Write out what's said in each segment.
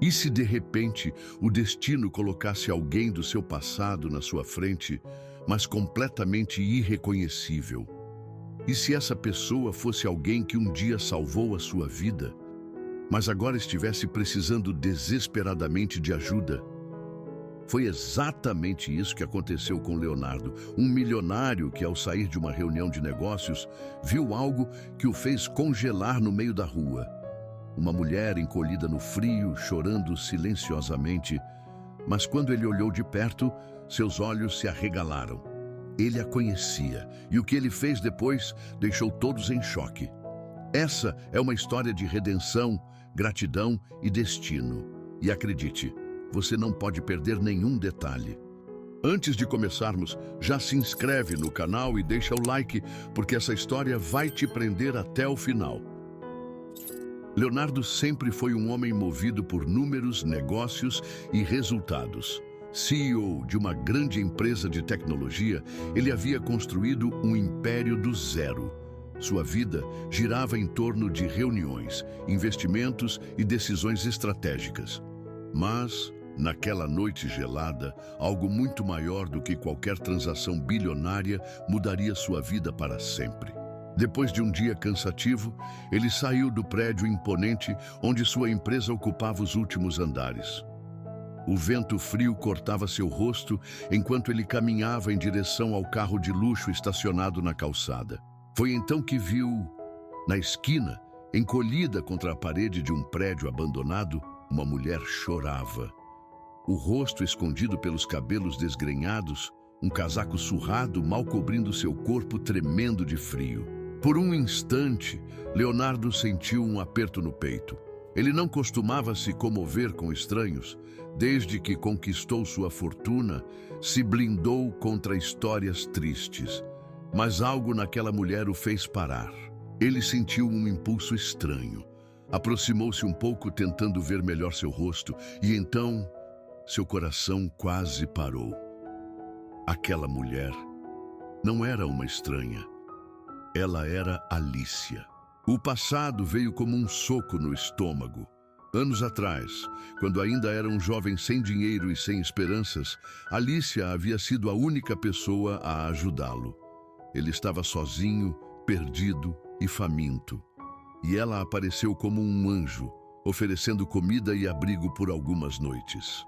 E se de repente o destino colocasse alguém do seu passado na sua frente, mas completamente irreconhecível? E se essa pessoa fosse alguém que um dia salvou a sua vida, mas agora estivesse precisando desesperadamente de ajuda? Foi exatamente isso que aconteceu com Leonardo, um milionário que, ao sair de uma reunião de negócios, viu algo que o fez congelar no meio da rua. Uma mulher encolhida no frio, chorando silenciosamente, mas quando ele olhou de perto, seus olhos se arregalaram. Ele a conhecia, e o que ele fez depois deixou todos em choque. Essa é uma história de redenção, gratidão e destino. E acredite, você não pode perder nenhum detalhe. Antes de começarmos, já se inscreve no canal e deixa o like, porque essa história vai te prender até o final. Leonardo sempre foi um homem movido por números, negócios e resultados. CEO de uma grande empresa de tecnologia, ele havia construído um império do zero. Sua vida girava em torno de reuniões, investimentos e decisões estratégicas. Mas, naquela noite gelada, algo muito maior do que qualquer transação bilionária mudaria sua vida para sempre. Depois de um dia cansativo, ele saiu do prédio imponente onde sua empresa ocupava os últimos andares. O vento frio cortava seu rosto enquanto ele caminhava em direção ao carro de luxo estacionado na calçada. Foi então que viu, na esquina, encolhida contra a parede de um prédio abandonado, uma mulher chorava. O rosto escondido pelos cabelos desgrenhados, um casaco surrado mal cobrindo seu corpo tremendo de frio. Por um instante, Leonardo sentiu um aperto no peito. Ele não costumava se comover com estranhos. Desde que conquistou sua fortuna, se blindou contra histórias tristes. Mas algo naquela mulher o fez parar. Ele sentiu um impulso estranho. Aproximou-se um pouco tentando ver melhor seu rosto, e então seu coração quase parou. Aquela mulher não era uma estranha. Ela era Alicia. O passado veio como um soco no estômago. Anos atrás, quando ainda era um jovem sem dinheiro e sem esperanças, Alicia havia sido a única pessoa a ajudá-lo. Ele estava sozinho, perdido e faminto. E ela apareceu como um anjo, oferecendo comida e abrigo por algumas noites.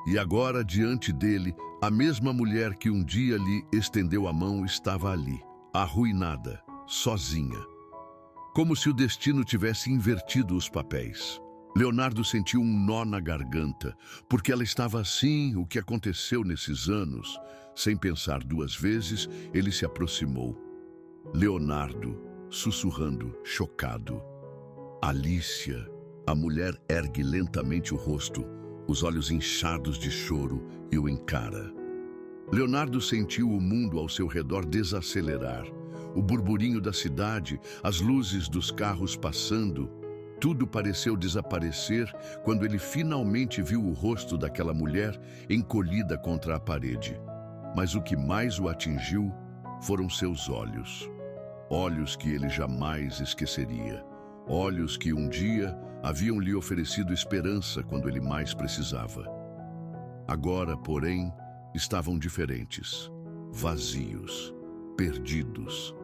E agora, diante dele, a mesma mulher que um dia lhe estendeu a mão estava ali, arruinada, sozinha. Como se o destino tivesse invertido os papéis. Leonardo sentiu um nó na garganta, porque ela estava assim. O que aconteceu nesses anos? Sem pensar duas vezes, ele se aproximou. Leonardo, sussurrando, chocado. Alicia. A mulher ergue lentamente o rosto, os olhos inchados de choro, e o encara. Leonardo sentiu o mundo ao seu redor desacelerar. O burburinho da cidade, as luzes dos carros passando, tudo pareceu desaparecer quando ele finalmente viu o rosto daquela mulher encolhida contra a parede. Mas o que mais o atingiu foram seus olhos. Olhos que ele jamais esqueceria. Olhos que um dia haviam lhe oferecido esperança quando ele mais precisava. Agora, porém, estavam diferentes, vazios, perdidos.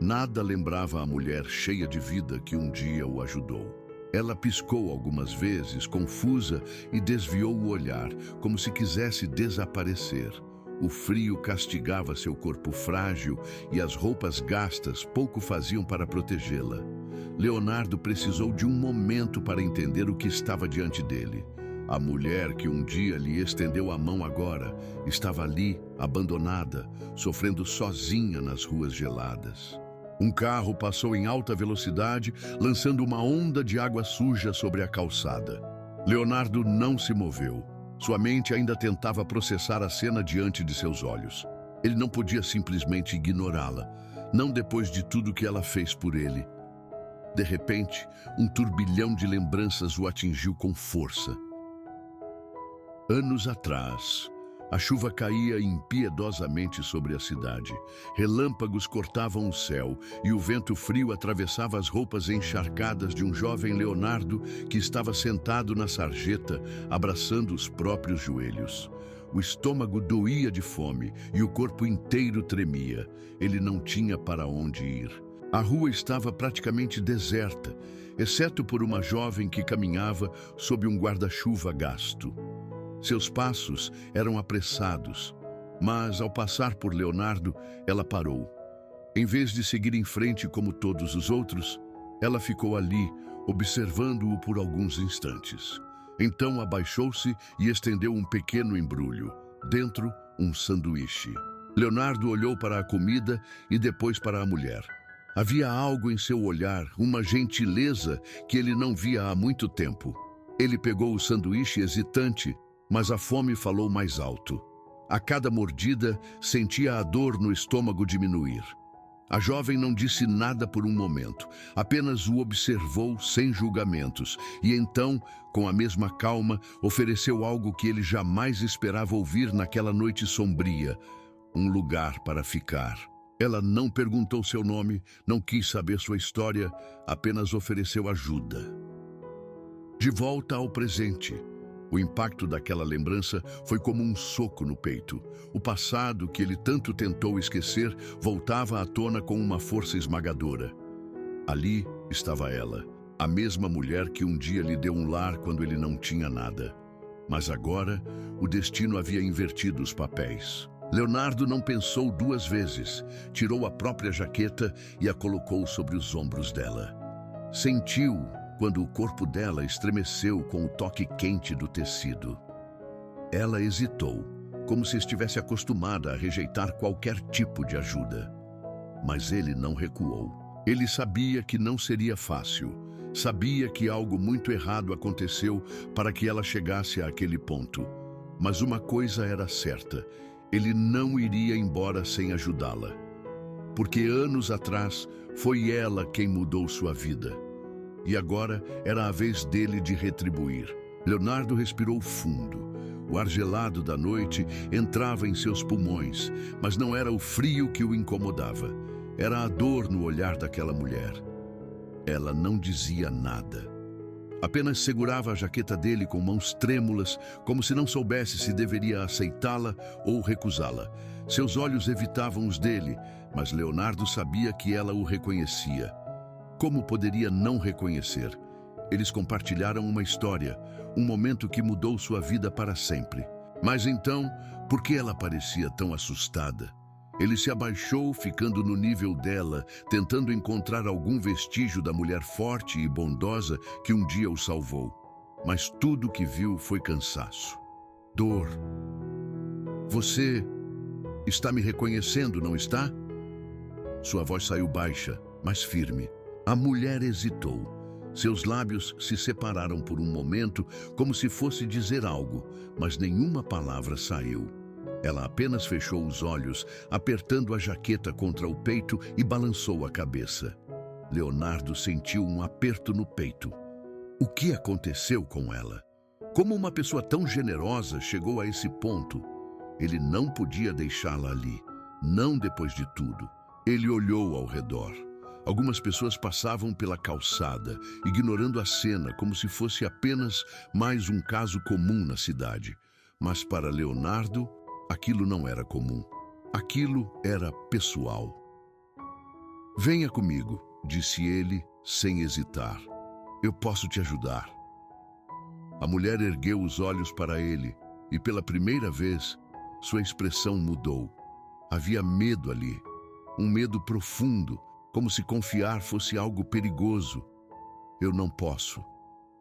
Nada lembrava a mulher cheia de vida que um dia o ajudou. Ela piscou algumas vezes, confusa, e desviou o olhar, como se quisesse desaparecer. O frio castigava seu corpo frágil e as roupas gastas pouco faziam para protegê-la. Leonardo precisou de um momento para entender o que estava diante dele. A mulher que um dia lhe estendeu a mão agora estava ali, abandonada, sofrendo sozinha nas ruas geladas. Um carro passou em alta velocidade, lançando uma onda de água suja sobre a calçada. Leonardo não se moveu. Sua mente ainda tentava processar a cena diante de seus olhos. Ele não podia simplesmente ignorá-la, não depois de tudo que ela fez por ele. De repente, um turbilhão de lembranças o atingiu com força. Anos atrás, A chuva caía impiedosamente sobre a cidade. Relâmpagos cortavam o céu e o vento frio atravessava as roupas encharcadas de um jovem Leonardo que estava sentado na sarjeta, abraçando os próprios joelhos. O estômago doía de fome e o corpo inteiro tremia. Ele não tinha para onde ir. A rua estava praticamente deserta, exceto por uma jovem que caminhava sob um guarda-chuva gasto. Seus passos eram apressados, mas ao passar por Leonardo, ela parou. Em vez de seguir em frente como todos os outros, ela ficou ali, observando-o por alguns instantes. Então abaixou-se e estendeu um pequeno embrulho. Dentro, um sanduíche. Leonardo olhou para a comida e depois para a mulher. Havia algo em seu olhar, uma gentileza que ele não via há muito tempo. Ele pegou o sanduíche hesitante, mas a fome falou mais alto. A cada mordida, sentia a dor no estômago diminuir. A jovem não disse nada por um momento, apenas o observou sem julgamentos, e então, com a mesma calma, ofereceu algo que ele jamais esperava ouvir naquela noite sombria: um lugar para ficar. Ela não perguntou seu nome, não quis saber sua história, apenas ofereceu ajuda. De volta ao presente. O impacto daquela lembrança foi como um soco no peito. O passado, que ele tanto tentou esquecer, voltava à tona com uma força esmagadora. Ali estava ela, a mesma mulher que um dia lhe deu um lar quando ele não tinha nada. Mas agora, o destino havia invertido os papéis. Leonardo não pensou duas vezes. Tirou a própria jaqueta e a colocou sobre os ombros dela. Sentiu quando o corpo dela estremeceu com o toque quente do tecido. Ela hesitou, como se estivesse acostumada a rejeitar qualquer tipo de ajuda. Mas ele não recuou. Ele sabia que não seria fácil. Sabia que algo muito errado aconteceu para que ela chegasse àquele ponto. Mas uma coisa era certa: ele não iria embora sem ajudá-la. Porque anos atrás foi ela quem mudou sua vida. E agora era a vez dele de retribuir. Leonardo respirou fundo. O ar gelado da noite entrava em seus pulmões, mas não era o frio que o incomodava. Era a dor no olhar daquela mulher. Ela não dizia nada. Apenas segurava a jaqueta dele com mãos trêmulas, como se não soubesse se deveria aceitá-la ou recusá-la. Seus olhos evitavam os dele, mas Leonardo sabia que ela o reconhecia. Como poderia não reconhecer? Eles compartilharam uma história, um momento que mudou sua vida para sempre. Mas então, por que ela parecia tão assustada? Ele se abaixou, ficando no nível dela, tentando encontrar algum vestígio da mulher forte e bondosa que um dia o salvou. Mas tudo que viu foi cansaço, dor. Você está me reconhecendo, não está? Sua voz saiu baixa, mas firme. A mulher hesitou. Seus lábios se separaram por um momento, como se fosse dizer algo, mas nenhuma palavra saiu. Ela apenas fechou os olhos, apertando a jaqueta contra o peito e balançou a cabeça. Leonardo sentiu um aperto no peito. O que aconteceu com ela? Como uma pessoa tão generosa chegou a esse ponto? Ele não podia deixá-la ali, não depois de tudo. Ele olhou ao redor. Algumas pessoas passavam pela calçada, ignorando a cena como se fosse apenas mais um caso comum na cidade. Mas para Leonardo, aquilo não era comum. Aquilo era pessoal. Venha comigo, disse ele, sem hesitar. Eu posso te ajudar. A mulher ergueu os olhos para ele e, pela primeira vez, sua expressão mudou. Havia medo ali, um medo profundo, como se confiar fosse algo perigoso. Eu não posso,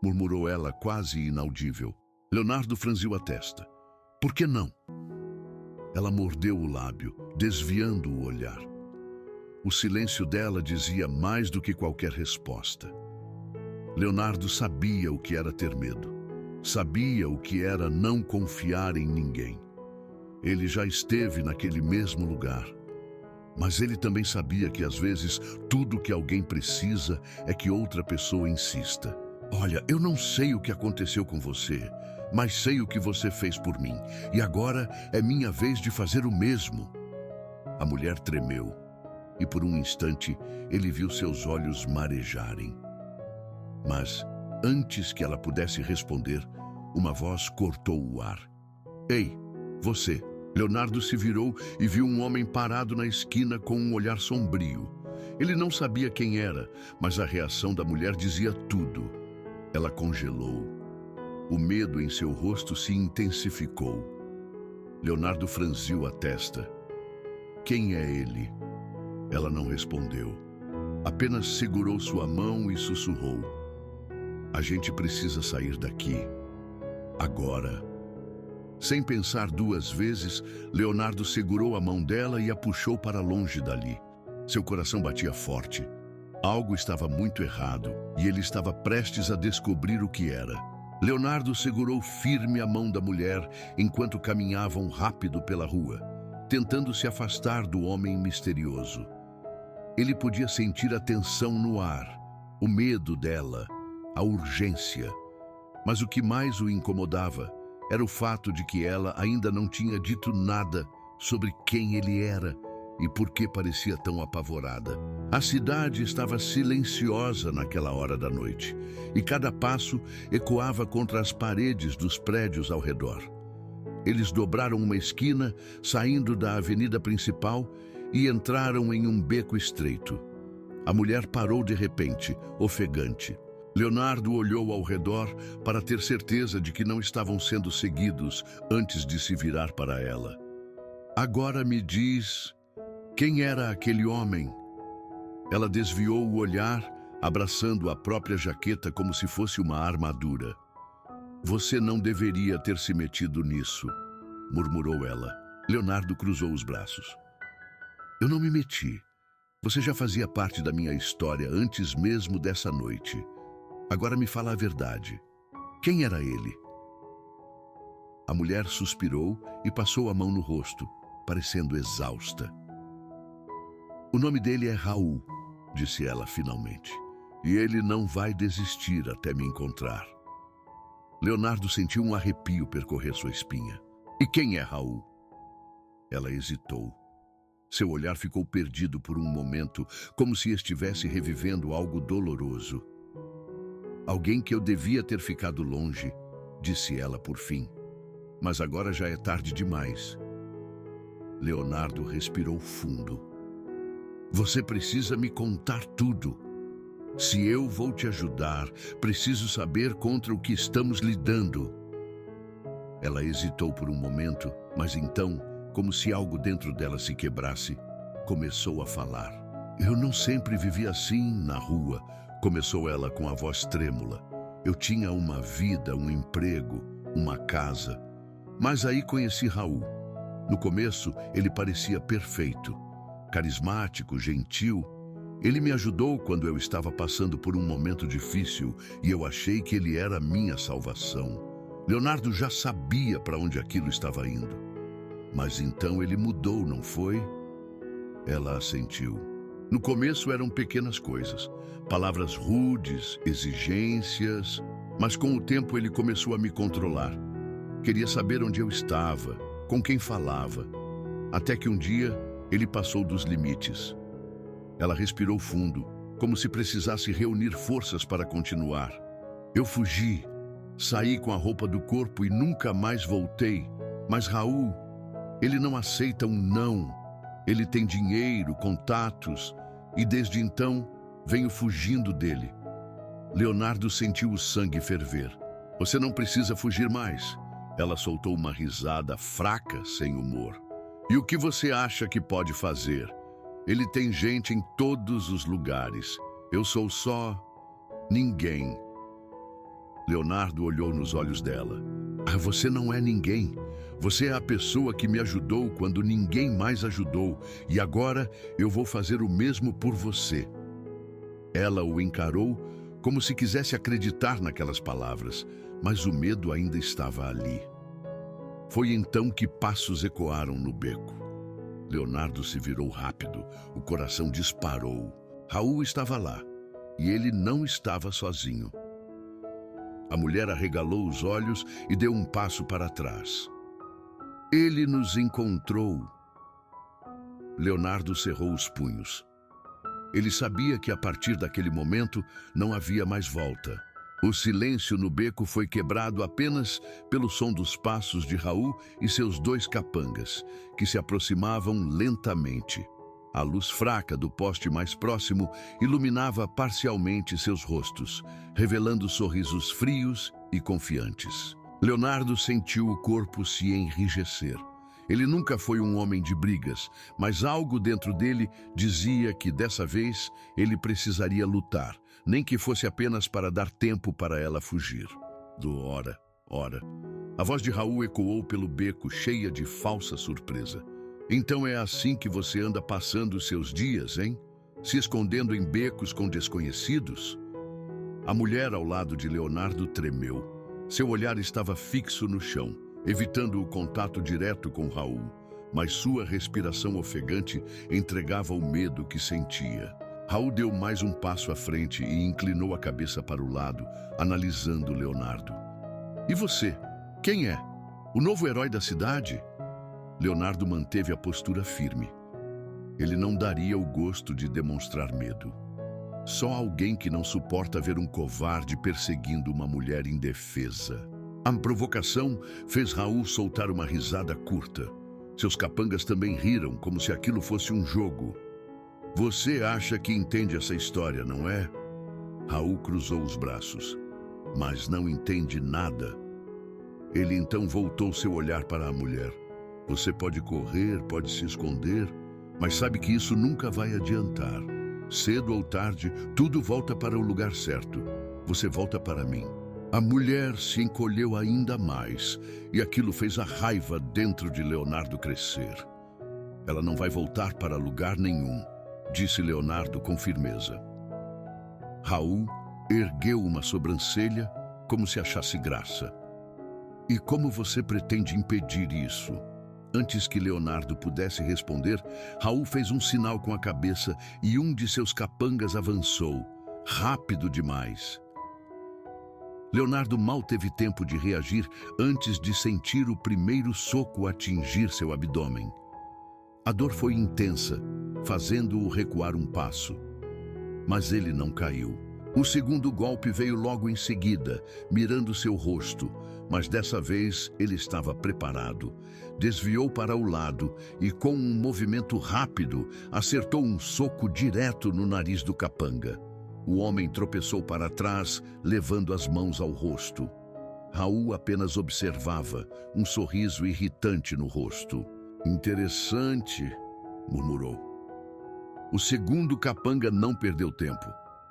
murmurou ela, quase inaudível. Leonardo franziu a testa. Por que não? Ela mordeu o lábio, desviando o olhar. O silêncio dela dizia mais do que qualquer resposta. Leonardo sabia o que era ter medo. Sabia o que era não confiar em ninguém. Ele já esteve naquele mesmo lugar. Mas ele também sabia que às vezes tudo que alguém precisa é que outra pessoa insista. Olha, eu não sei o que aconteceu com você, mas sei o que você fez por mim. E agora é minha vez de fazer o mesmo. A mulher tremeu e por um instante ele viu seus olhos marejarem. Mas, antes que ela pudesse responder, uma voz cortou o ar. Ei, você! Leonardo se virou e viu um homem parado na esquina com um olhar sombrio. Ele não sabia quem era, mas a reação da mulher dizia tudo. Ela congelou. O medo em seu rosto se intensificou. Leonardo franziu a testa. Quem é ele? Ela não respondeu. Apenas segurou sua mão e sussurrou. A gente precisa sair daqui. Agora. Sem pensar duas vezes, Leonardo segurou a mão dela e a puxou para longe dali. Seu coração batia forte. Algo estava muito errado e ele estava prestes a descobrir o que era. Leonardo segurou firme a mão da mulher enquanto caminhavam rápido pela rua, tentando se afastar do homem misterioso. Ele podia sentir a tensão no ar, o medo dela, a urgência. Mas o que mais o incomodava era o fato de que ela ainda não tinha dito nada sobre quem ele era e por que parecia tão apavorada. A cidade estava silenciosa naquela hora da noite, e cada passo ecoava contra as paredes dos prédios ao redor. Eles dobraram uma esquina, saindo da avenida principal, e entraram em um beco estreito. A mulher parou de repente, ofegante. Leonardo olhou ao redor para ter certeza de que não estavam sendo seguidos antes de se virar para ela. Agora me diz, quem era aquele homem? Ela desviou o olhar, abraçando a própria jaqueta como se fosse uma armadura. Você não deveria ter se metido nisso, murmurou ela. Leonardo cruzou os braços. Eu não me meti. Você já fazia parte da minha história antes mesmo dessa noite. Agora me fala a verdade. Quem era ele? A mulher suspirou e passou a mão no rosto, parecendo exausta. O nome dele é Raul, disse ela finalmente, e ele não vai desistir até me encontrar. Leonardo sentiu um arrepio percorrer sua espinha. E quem é Raul? Ela hesitou. Seu olhar ficou perdido por um momento, como se estivesse revivendo algo doloroso. Alguém que eu devia ter ficado longe, disse ela por fim. Mas agora já é tarde demais. Leonardo respirou fundo. Você precisa me contar tudo. Se eu vou te ajudar, preciso saber contra o que estamos lidando. Ela hesitou por um momento, mas então, como se algo dentro dela se quebrasse, começou a falar. Eu não sempre vivi assim na rua, começou ela com a voz trêmula. Eu tinha uma vida, um emprego, uma casa. Mas aí conheci Raul. No começo, ele parecia perfeito. Carismático, gentil. Ele me ajudou quando eu estava passando por um momento difícil e eu achei que ele era a minha salvação. Leonardo já sabia para onde aquilo estava indo. Mas então ele mudou, não foi? Ela assentiu. No começo eram pequenas coisas, palavras rudes, exigências, mas com o tempo ele começou a me controlar. Queria saber onde eu estava, com quem falava, até que um dia ele passou dos limites. Ela respirou fundo, como se precisasse reunir forças para continuar. Eu fugi, saí com a roupa do corpo e nunca mais voltei, mas Raul, ele não aceita um não. Ele tem dinheiro, contatos, e desde então venho fugindo dele. Leonardo sentiu o sangue ferver. Você não precisa fugir mais. Ela soltou uma risada fraca, sem humor. E o que você acha que pode fazer? Ele tem gente em todos os lugares. Eu sou só ninguém. Leonardo olhou nos olhos dela. Você não é ninguém. Você é a pessoa que me ajudou quando ninguém mais ajudou, e agora eu vou fazer o mesmo por você. Ela o encarou como se quisesse acreditar naquelas palavras, mas o medo ainda estava ali. Foi então que passos ecoaram no beco. Leonardo se virou rápido, o coração disparou. Raul estava lá, e ele não estava sozinho. A mulher arregalou os olhos e deu um passo para trás. Ele nos encontrou. Leonardo cerrou os punhos. Ele sabia que a partir daquele momento não havia mais volta. O silêncio no beco foi quebrado apenas pelo som dos passos de Raul e seus 2 capangas, que se aproximavam lentamente. A luz fraca do poste mais próximo iluminava parcialmente seus rostos, revelando sorrisos frios e confiantes. Leonardo sentiu o corpo se enrijecer. Ele nunca foi um homem de brigas, mas algo dentro dele dizia que dessa vez ele precisaria lutar, nem que fosse apenas para dar tempo para ela fugir. Ora. A voz de Raul ecoou pelo beco, cheia de falsa surpresa. Então é assim que você anda passando os seus dias, hein? Se escondendo em becos com desconhecidos? A mulher ao lado de Leonardo tremeu. Seu olhar estava fixo no chão, evitando o contato direto com Raul, mas sua respiração ofegante entregava o medo que sentia. Raul deu mais um passo à frente e inclinou a cabeça para o lado, analisando Leonardo. E você? Quem é? O novo herói da cidade? Leonardo manteve a postura firme. Ele não daria o gosto de demonstrar medo. Só alguém que não suporta ver um covarde perseguindo uma mulher indefesa. A provocação fez Raul soltar uma risada curta. Seus capangas também riram, como se aquilo fosse um jogo. Você acha que entende essa história, não é? Raul cruzou os braços. Mas não entende nada. Ele então voltou seu olhar para a mulher. Você pode correr, pode se esconder, mas sabe que isso nunca vai adiantar. Cedo ou tarde, tudo volta para o lugar certo. Você volta para mim. A mulher se encolheu ainda mais, e aquilo fez a raiva dentro de Leonardo crescer. Ela não vai voltar para lugar nenhum, disse Leonardo com firmeza. Raul ergueu uma sobrancelha como se achasse graça. E como você pretende impedir isso? Antes que Leonardo pudesse responder, Raul fez um sinal com a cabeça e um de seus capangas avançou, rápido demais. Leonardo mal teve tempo de reagir antes de sentir o primeiro soco atingir seu abdômen. A dor foi intensa, fazendo-o recuar um passo. Mas ele não caiu. O segundo golpe veio logo em seguida, mirando seu rosto, mas dessa vez ele estava preparado. Desviou para o lado e, com um movimento rápido, acertou um soco direto no nariz do capanga. O homem tropeçou para trás, levando as mãos ao rosto. Raul apenas observava, um sorriso irritante no rosto. Interessante, murmurou. O segundo capanga não perdeu tempo.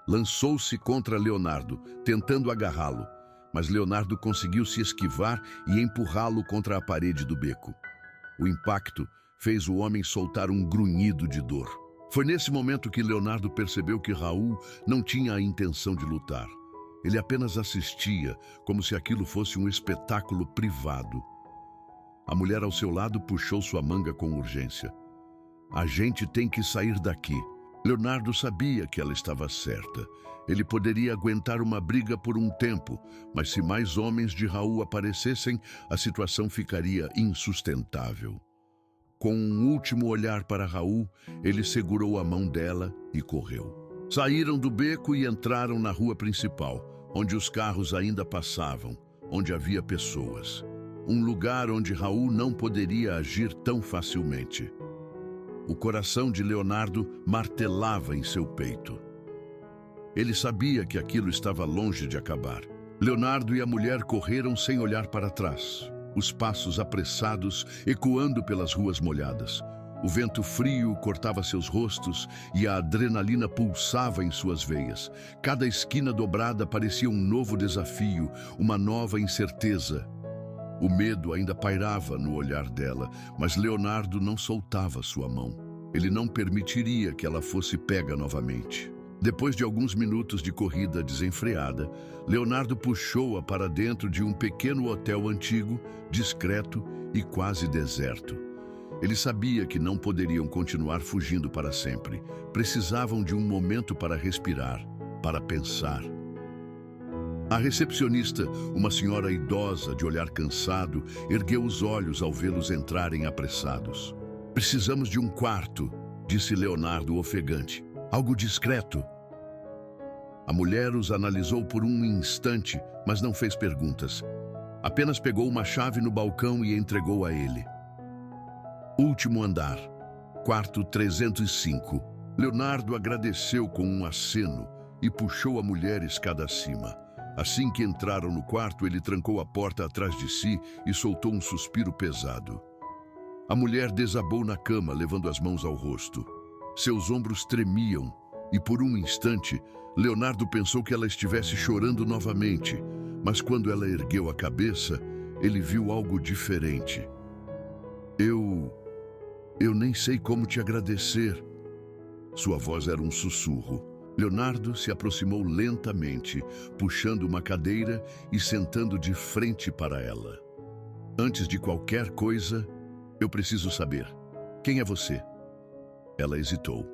Lançou-se contra Leonardo, tentando agarrá-lo, mas Leonardo conseguiu se esquivar e empurrá-lo contra a parede do beco. O impacto fez o homem soltar um grunhido de dor. Foi nesse momento que Leonardo percebeu que Raul não tinha a intenção de lutar. Ele apenas assistia, como se aquilo fosse um espetáculo privado. A mulher ao seu lado puxou sua manga com urgência. A gente tem que sair daqui. Leonardo sabia que ela estava certa. Ele poderia aguentar uma briga por um tempo, mas se mais homens de Raul aparecessem, a situação ficaria insustentável. Com um último olhar para Raul, ele segurou a mão dela e correu. Saíram do beco e entraram na rua principal, onde os carros ainda passavam, onde havia pessoas. Um lugar onde Raul não poderia agir tão facilmente. O coração de Leonardo martelava em seu peito. Ele sabia que aquilo estava longe de acabar. Leonardo e a mulher correram sem olhar para trás, os passos apressados ecoando pelas ruas molhadas. O vento frio cortava seus rostos e a adrenalina pulsava em suas veias. Cada esquina dobrada parecia um novo desafio, uma nova incerteza. O medo ainda pairava no olhar dela, mas Leonardo não soltava sua mão. Ele não permitiria que ela fosse pega novamente. Depois de alguns minutos de corrida desenfreada, Leonardo puxou-a para dentro de um pequeno hotel antigo, discreto e quase deserto. Ele sabia que não poderiam continuar fugindo para sempre. Precisavam de um momento para respirar, para pensar. A recepcionista, uma senhora idosa de olhar cansado, ergueu os olhos ao vê-los entrarem apressados. Precisamos de um quarto, disse Leonardo ofegante. Algo discreto. A mulher os analisou por um instante, mas não fez perguntas. Apenas pegou uma chave no balcão e entregou a ele. Último andar, quarto 305. Leonardo agradeceu com um aceno e puxou a mulher escada acima. Assim que entraram no quarto, ele trancou a porta atrás de si e soltou um suspiro pesado. A mulher desabou na cama, levando as mãos ao rosto. Seus ombros tremiam e, por um instante, Leonardo pensou que ela estivesse chorando novamente. Mas quando ela ergueu a cabeça, ele viu algo diferente. Eu nem sei como te agradecer. Sua voz era um sussurro. Leonardo se aproximou lentamente, puxando uma cadeira e sentando de frente para ela. Antes de qualquer coisa, eu preciso saber. Quem é você? Ela hesitou.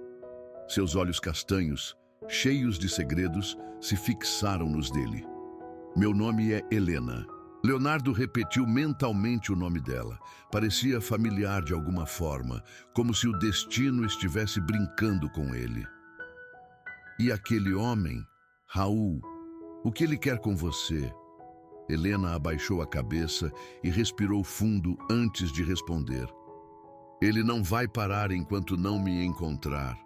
Seus olhos castanhos, cheios de segredos, se fixaram nos dele. Meu nome é Helena. Leonardo repetiu mentalmente o nome dela. Parecia familiar de alguma forma, como se o destino estivesse brincando com ele. E aquele homem, Raul, o que ele quer com você? Helena abaixou a cabeça e respirou fundo antes de responder. Ele não vai parar enquanto não me encontrar.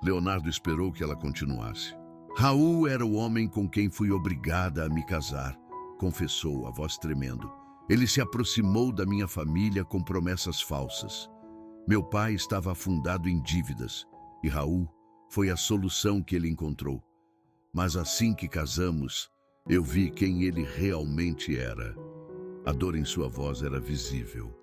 Leonardo esperou que ela continuasse. Raul era o homem com quem fui obrigada a me casar, confessou, a voz tremendo. Ele se aproximou da minha família com promessas falsas. Meu pai estava afundado em dívidas e Raul foi a solução que ele encontrou. Mas assim que casamos, eu vi quem ele realmente era. A dor em sua voz era visível.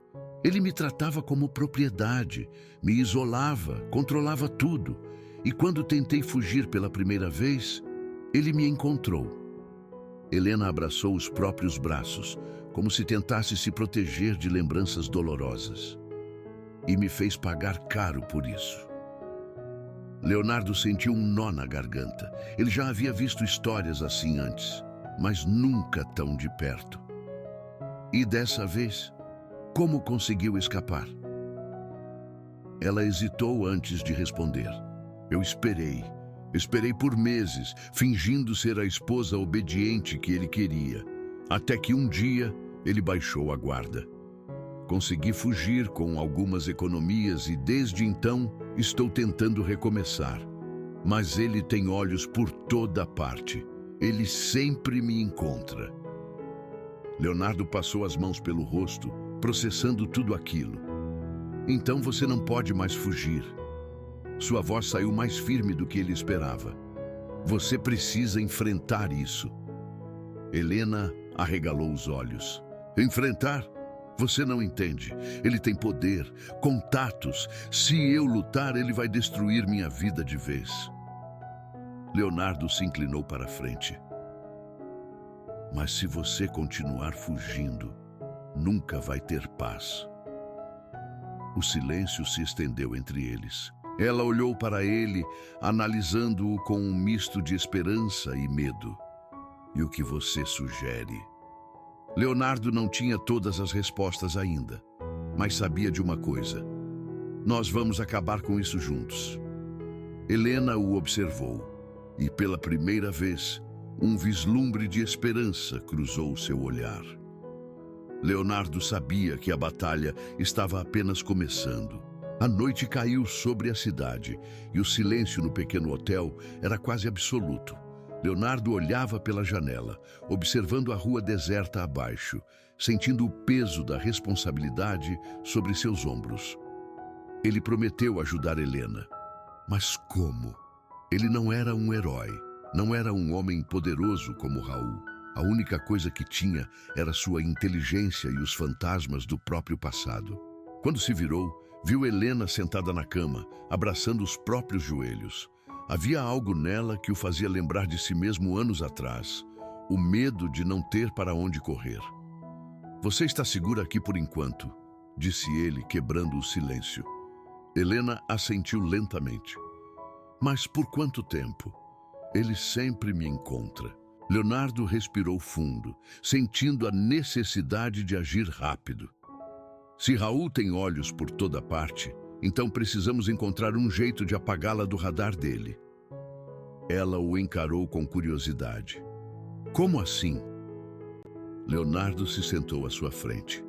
Ele me tratava como propriedade, me isolava, controlava tudo. E quando tentei fugir pela primeira vez, ele me encontrou. Helena abraçou os próprios braços, como se tentasse se proteger de lembranças dolorosas. E me fez pagar caro por isso. Leonardo sentiu um nó na garganta. Ele já havia visto histórias assim antes, mas nunca tão de perto. E dessa vez, como conseguiu escapar? Ela hesitou antes de responder. Eu esperei por meses, fingindo ser a esposa obediente que ele queria. Até que um dia, ele baixou a guarda. Consegui fugir com algumas economias e desde então estou tentando recomeçar. Mas ele tem olhos por toda parte. Ele sempre me encontra. Leonardo passou as mãos pelo rosto, processando tudo aquilo. Então você não pode mais fugir. Sua voz saiu mais firme do que ele esperava. Você precisa enfrentar isso. Helena arregalou os olhos. Enfrentar? Você não entende. Ele tem poder, contatos. Se eu lutar, ele vai destruir minha vida de vez. Leonardo se inclinou para a frente. Mas se você continuar fugindo, nunca vai ter paz. O silêncio se estendeu entre eles. Ela olhou para ele, analisando-o com um misto de esperança e medo. E o que você sugere? Leonardo não tinha todas as respostas ainda, mas sabia de uma coisa. Nós vamos acabar com isso juntos. Helena o observou, e pela primeira vez, um vislumbre de esperança cruzou seu olhar. Leonardo sabia que a batalha estava apenas começando. A noite caiu sobre a cidade, e o silêncio no pequeno hotel era quase absoluto. Leonardo olhava pela janela, observando a rua deserta abaixo, sentindo o peso da responsabilidade sobre seus ombros. Ele prometeu ajudar Helena. Mas como? Ele não era um herói, não era um homem poderoso como Raul. A única coisa que tinha era sua inteligência e os fantasmas do próprio passado. Quando se virou, viu Helena sentada na cama, abraçando os próprios joelhos. Havia algo nela que o fazia lembrar de si mesmo anos atrás, o medo de não ter para onde correr. Você está segura aqui por enquanto, disse ele, quebrando o silêncio. Helena assentiu lentamente. Mas por quanto tempo? Ele sempre me encontra. Leonardo respirou fundo, sentindo a necessidade de agir rápido. Se Raul tem olhos por toda parte, então precisamos encontrar um jeito de apagá-la do radar dele. Ela o encarou com curiosidade. Como assim? Leonardo se sentou à sua frente.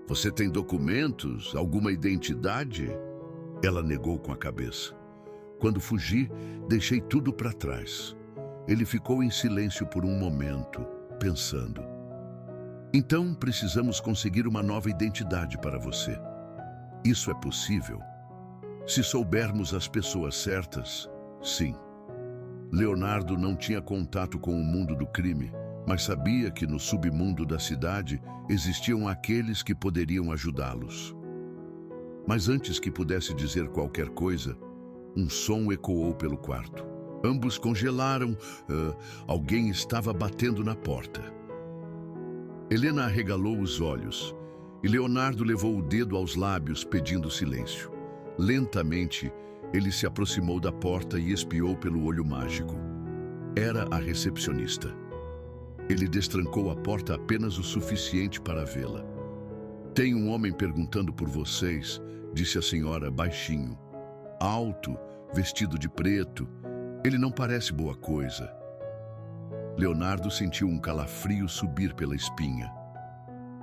Você tem documentos? Alguma identidade? Ela negou com a cabeça. Quando fugi, deixei tudo para trás. Ele ficou em silêncio por um momento, pensando. Então precisamos conseguir uma nova identidade para você. Isso é possível? Se soubermos as pessoas certas, sim. Leonardo não tinha contato com o mundo do crime, mas sabia que no submundo da cidade existiam aqueles que poderiam ajudá-los. Mas antes que pudesse dizer qualquer coisa, um som ecoou pelo quarto. Ambos congelaram. Alguém estava batendo na porta. Helena arregalou os olhos e Leonardo levou o dedo aos lábios pedindo silêncio. Lentamente, ele se aproximou da porta e espiou pelo olho mágico. Era a recepcionista. Ele destrancou a porta apenas o suficiente para vê-la. Tem um homem perguntando por vocês, disse a senhora baixinho. Alto, vestido de preto. Ele não parece boa coisa. Leonardo sentiu um calafrio subir pela espinha.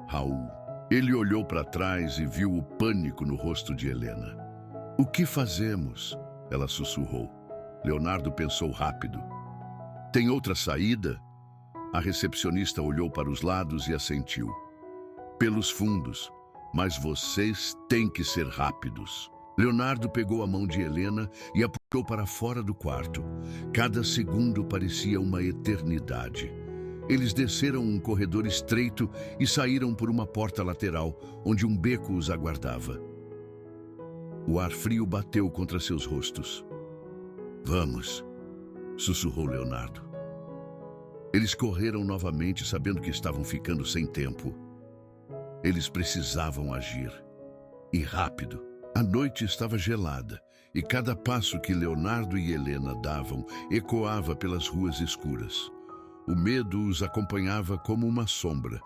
Raul. Ele olhou para trás e viu o pânico no rosto de Helena. O que fazemos? Ela sussurrou. Leonardo pensou rápido. Tem outra saída? A recepcionista olhou para os lados e assentiu. Pelos fundos, mas vocês têm que ser rápidos. Leonardo pegou a mão de Helena e a puxou para fora do quarto. Cada segundo parecia uma eternidade. Eles desceram um corredor estreito e saíram por uma porta lateral, onde um beco os aguardava. O ar frio bateu contra seus rostos. Vamos, sussurrou Leonardo. Eles correram novamente, sabendo que estavam ficando sem tempo. Eles precisavam agir. E rápido. A noite estava gelada, e cada passo que Leonardo e Helena davam ecoava pelas ruas escuras. O medo os acompanhava como uma sombra,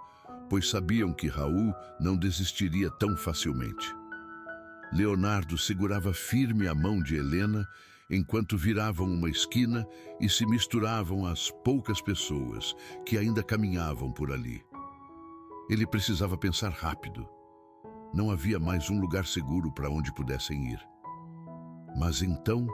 pois sabiam que Raul não desistiria tão facilmente. Leonardo segurava firme a mão de Helena enquanto viravam uma esquina e se misturavam às poucas pessoas que ainda caminhavam por ali. Ele precisava pensar rápido. Não havia mais um lugar seguro para onde pudessem ir. Mas então,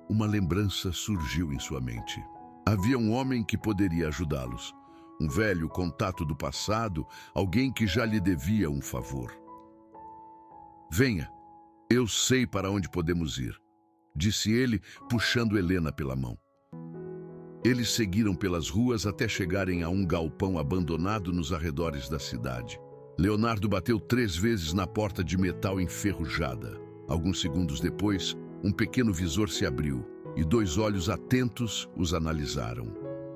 uma lembrança surgiu em sua mente. Havia um homem que poderia ajudá-los. Um velho contato do passado, alguém que já lhe devia um favor. Venha, eu sei para onde podemos ir, disse ele, puxando Helena pela mão. Eles seguiram pelas ruas até chegarem a um galpão abandonado nos arredores da cidade. Leonardo bateu 3 vezes na porta de metal enferrujada. Alguns segundos depois, um pequeno visor se abriu e 2 olhos atentos os analisaram.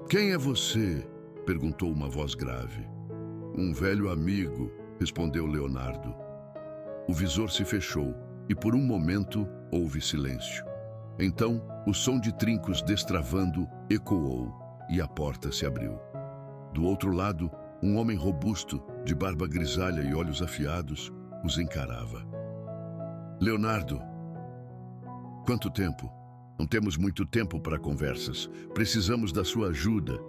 Quem é você? Perguntou uma voz grave. Um velho amigo, respondeu Leonardo. O visor se fechou e por um momento houve silêncio. Então, o som de trincos destravando ecoou e a porta se abriu. Do outro lado, um homem robusto, de barba grisalha e olhos afiados, os encarava. Leonardo, quanto tempo? Não temos muito tempo para conversas. Precisamos da sua ajuda.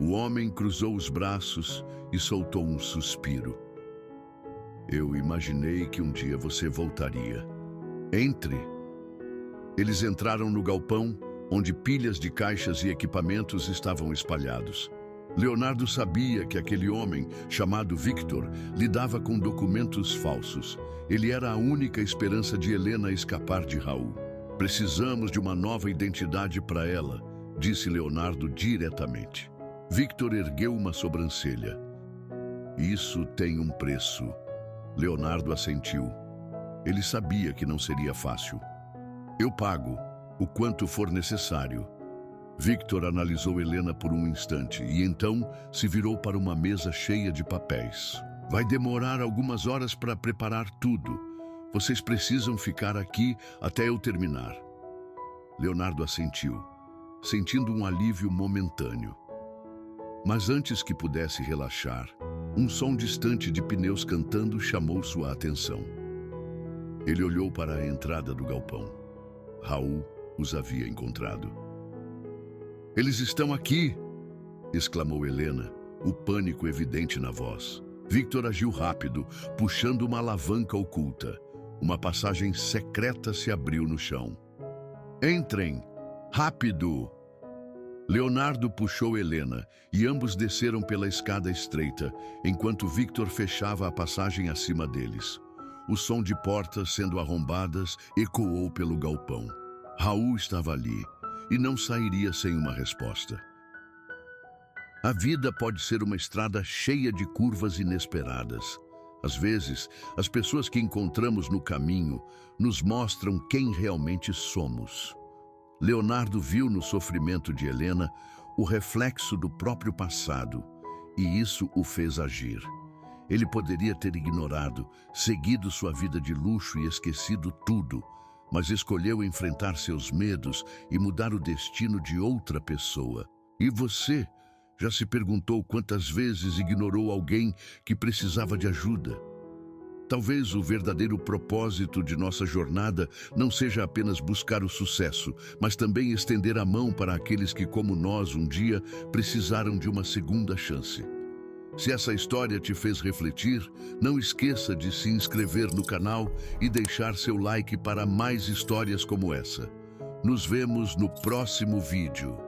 O homem cruzou os braços e soltou um suspiro. Eu imaginei que um dia você voltaria. Entre. Eles entraram no galpão, onde pilhas de caixas e equipamentos estavam espalhados. Leonardo sabia que aquele homem, chamado Victor, lidava com documentos falsos. Ele era a única esperança de Helena escapar de Raul. Precisamos de uma nova identidade para ela, disse Leonardo diretamente. Victor ergueu uma sobrancelha. Isso tem um preço. Leonardo assentiu. Ele sabia que não seria fácil. Eu pago o quanto for necessário. Victor analisou Helena por um instante e então se virou para uma mesa cheia de papéis. Vai demorar algumas horas para preparar tudo. Vocês precisam ficar aqui até eu terminar. Leonardo assentiu, sentindo um alívio momentâneo. Mas antes que pudesse relaxar, um som distante de pneus cantando chamou sua atenção. Ele olhou para a entrada do galpão. Raul os havia encontrado. "Eles estão aqui!" exclamou Helena, o pânico evidente na voz. Victor agiu rápido, puxando uma alavanca oculta. Uma passagem secreta se abriu no chão. "Entrem! Rápido!" Leonardo puxou Helena e ambos desceram pela escada estreita, enquanto Victor fechava a passagem acima deles. O som de portas sendo arrombadas ecoou pelo galpão. Raul estava ali e não sairia sem uma resposta. A vida pode ser uma estrada cheia de curvas inesperadas. Às vezes, as pessoas que encontramos no caminho nos mostram quem realmente somos. Leonardo viu no sofrimento de Helena o reflexo do próprio passado, e isso o fez agir. Ele poderia ter ignorado, seguido sua vida de luxo e esquecido tudo, mas escolheu enfrentar seus medos e mudar o destino de outra pessoa. E você já se perguntou quantas vezes ignorou alguém que precisava de ajuda? Talvez o verdadeiro propósito de nossa jornada não seja apenas buscar o sucesso, mas também estender a mão para aqueles que, como nós, um dia precisaram de uma segunda chance. Se essa história te fez refletir, não esqueça de se inscrever no canal e deixar seu like para mais histórias como essa. Nos vemos no próximo vídeo.